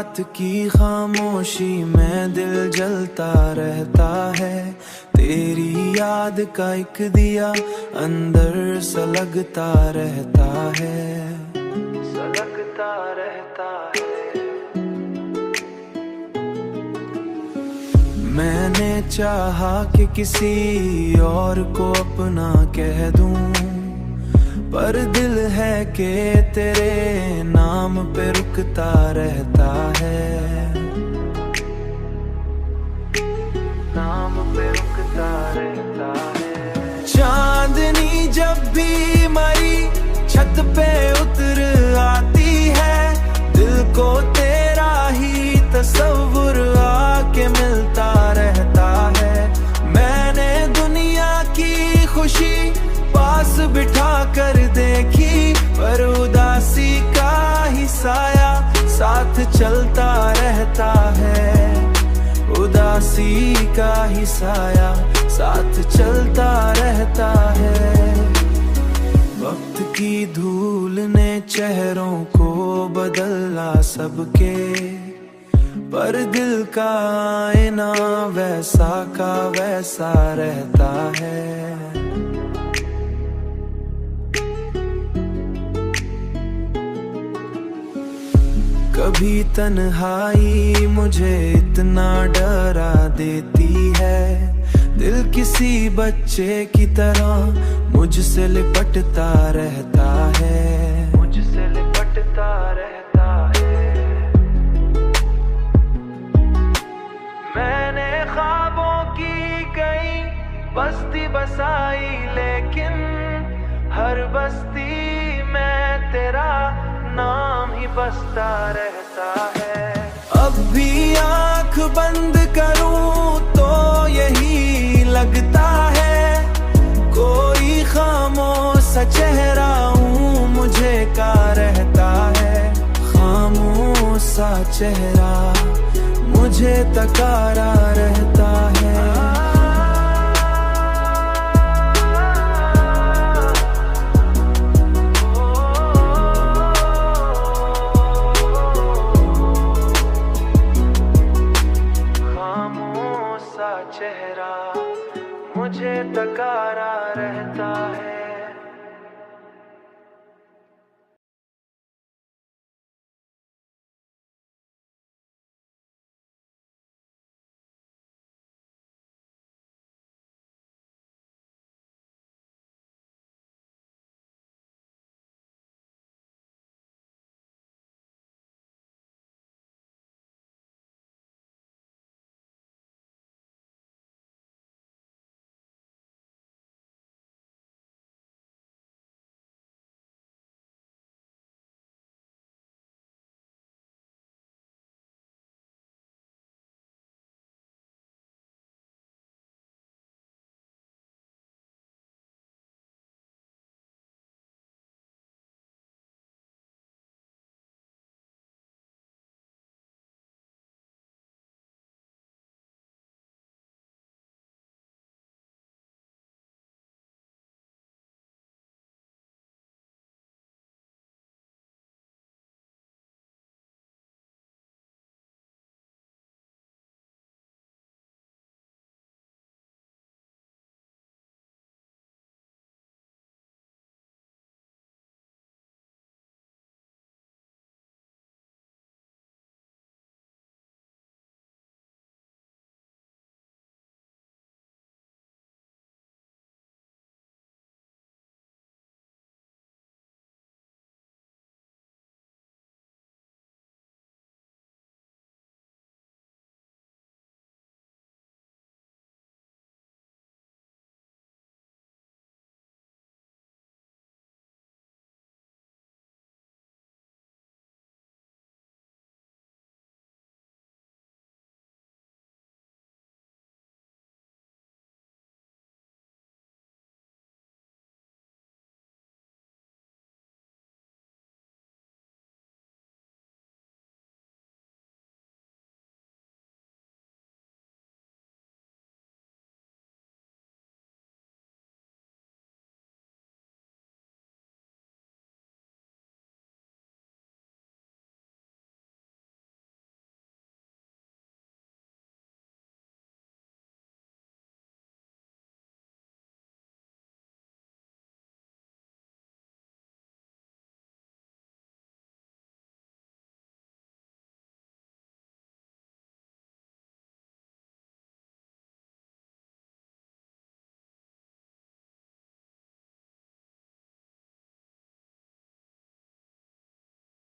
रात की खामोशी में दिल जलता रहता है। तेरी याद का एक दिया अंदर सलगता रहता है, सलगता रहता है। मैंने चाहा कि किसी और को अपना कह दूं, पर दिल है कि तेरे नाम पे रुकता रहता है, नाम पे रुकता रहता है। चांदनी जब भी मरी छत पे उतर आती है, दिल को तेरा ही तस्वुर आके मिलता रहता है। मैंने दुनिया की खुशी पास बिठा कर देखी, पर उदासी का ही साया साथ चलता रहता है, उदासी का ही साया साथ चलता रहता है। वक्त की धूल ने चेहरों को बदला सबके, पर दिल का आईना वैसा का वैसा रहता है। कभी तन्हाई मुझे इतना डरा देती है, दिल किसी बच्चे की तरह मुझसे लिपटता रहता है, मुझसे लिपटता रहता है। मैंने ख्वाबों की कई बस्ती बसाई, लेकिन हर बस्ती में तेरा नाम ही बसता रहता है। अब भी आंख बंद करूं तो यही लगता है, कोई खामोश चेहरा हूं मुझे का रहता है, खामोश सा चेहरा मुझे तकारा रहता है। चेहरा मुझे तकारा रहता है।